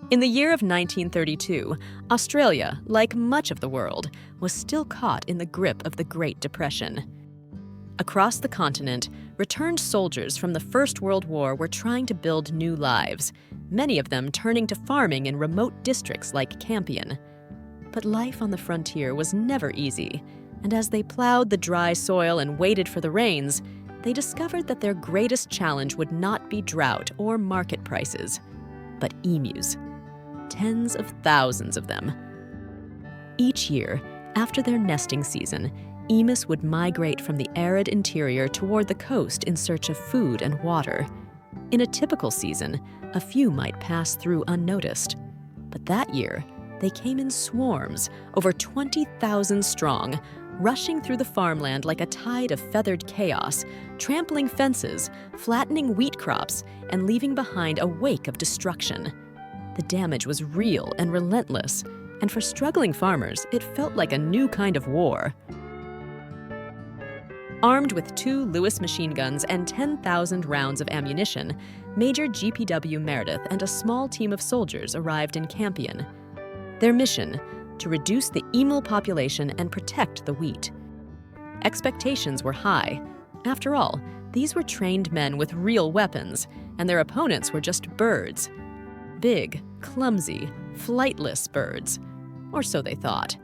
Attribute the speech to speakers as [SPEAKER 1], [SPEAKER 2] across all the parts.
[SPEAKER 1] In the year of 1932, Australia, like much of the world, was still caught in the grip of the Great Depression. Across the continent, returned soldiers from the First World War were trying to build new lives, many of them turning to farming in remote districts like Campion. But life on the frontier was never easy, and as they plowed the dry soil and waited for the rains, they discovered that their greatest challenge would not be drought or market prices, but emus. Tens of thousands of them. Each year, after their nesting season, emus would migrate from the arid interior toward the coast in search of food and water. In a typical season, a few might pass through unnoticed. But that year, they came in swarms, over 20,000 strong, rushing through the farmland like a tide of feathered chaos, trampling fences, flattening wheat crops, and leaving behind a wake of destruction. The damage was real and relentless, and for struggling farmers, it felt like a new kind of war. Armed with 2 Lewis machine guns and 10,000 rounds of ammunition, Major GPW Meredith and a small team of soldiers arrived in Campion. Their mission: to reduce the emu population and protect the wheat. Expectations were high. After all, these were trained men with real weapons, and their opponents were just birds. Big, clumsy, flightless birds. Or so they thought.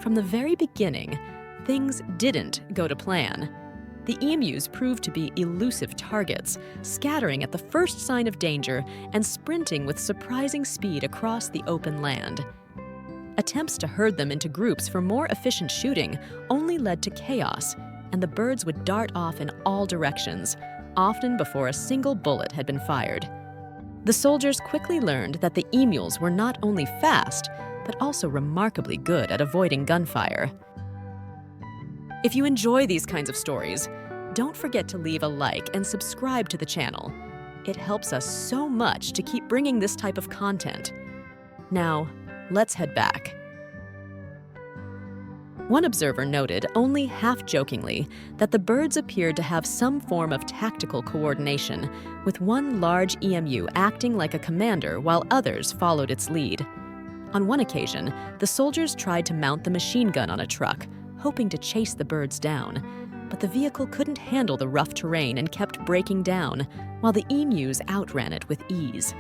[SPEAKER 1] From the very beginning, things didn't go to plan. The emus proved to be elusive targets, scattering at the first sign of danger and sprinting with surprising speed across the open land. Attempts to herd them into groups for more efficient shooting only led to chaos, and the birds would dart off in all directions, often before a single bullet had been fired. The soldiers quickly learned that the emus were not only fast, but also remarkably good at avoiding gunfire. If you enjoy these kinds of stories, don't forget to leave a like and subscribe to the channel. It helps us so much to keep bringing this type of content. Now, let's head back. One observer noted, only half-jokingly, that the birds appeared to have some form of tactical coordination, with one large emu acting like a commander while others followed its lead. On one occasion, the soldiers tried to mount the machine gun on a truck, hoping to chase the birds down, but the vehicle couldn't handle the rough terrain and kept breaking down, while the emus outran it with ease.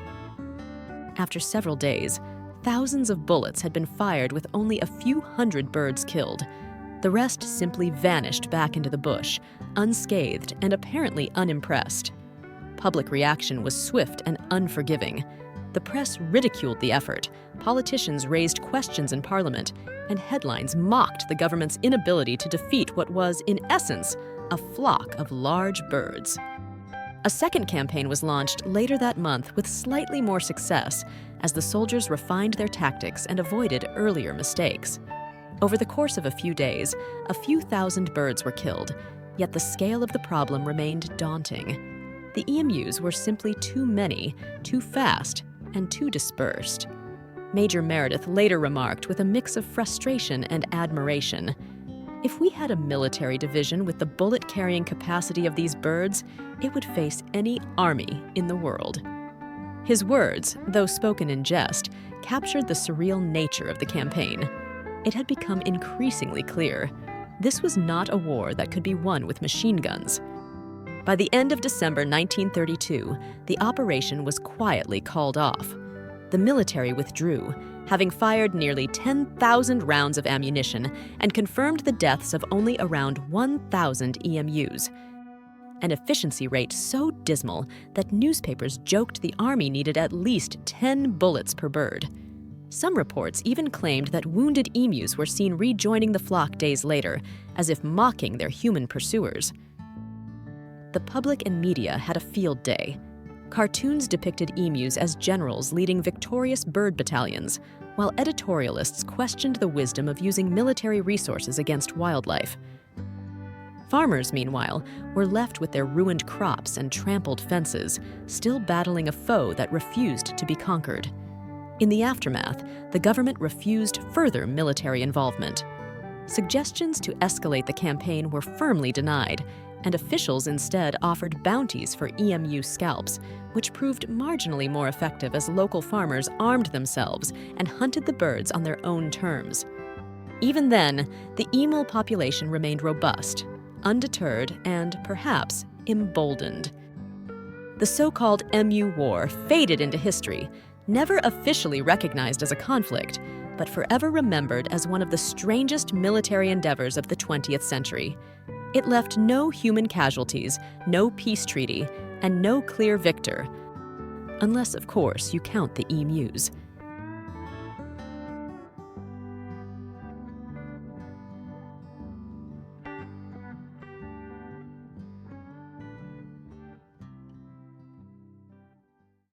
[SPEAKER 1] After several days, thousands of bullets had been fired with only a few hundred birds killed. The rest simply vanished back into the bush, unscathed and apparently unimpressed. Public reaction was swift and unforgiving. The press ridiculed the effort, politicians raised questions in Parliament, and headlines mocked the government's inability to defeat what was, in essence, a flock of large birds. A second campaign was launched later that month with slightly more success, as the soldiers refined their tactics and avoided earlier mistakes. Over the course of a few days, a few thousand birds were killed, yet the scale of the problem remained daunting. The emus were simply too many, too fast, and too dispersed. Major Meredith later remarked with a mix of frustration and admiration, "If we had a military division with the bullet-carrying capacity of these birds, it would face any army in the world." His words, though spoken in jest, captured the surreal nature of the campaign. It had become increasingly clear. This was not a war that could be won with machine guns. By the end of December 1932, the operation was quietly called off. The military withdrew, having fired nearly 10,000 rounds of ammunition and confirmed the deaths of only around 1,000 emus. An efficiency rate so dismal that newspapers joked the army needed at least 10 bullets per bird. Some reports even claimed that wounded emus were seen rejoining the flock days later, as if mocking their human pursuers. The public and media had a field day. Cartoons depicted emus as generals leading victorious bird battalions, while editorialists questioned the wisdom of using military resources against wildlife. Farmers, meanwhile, were left with their ruined crops and trampled fences, still battling a foe that refused to be conquered. In the aftermath, the government refused further military involvement. Suggestions to escalate the campaign were firmly denied, and officials instead offered bounties for emu scalps, which proved marginally more effective as local farmers armed themselves and hunted the birds on their own terms. Even then, the emu population remained robust, undeterred, and perhaps emboldened. The so-called Emu War faded into history, never officially recognized as a conflict, but forever remembered as one of the strangest military endeavors of the 20th century. It left no human casualties, no peace treaty, and no clear victor. Unless, of course, you count the emus.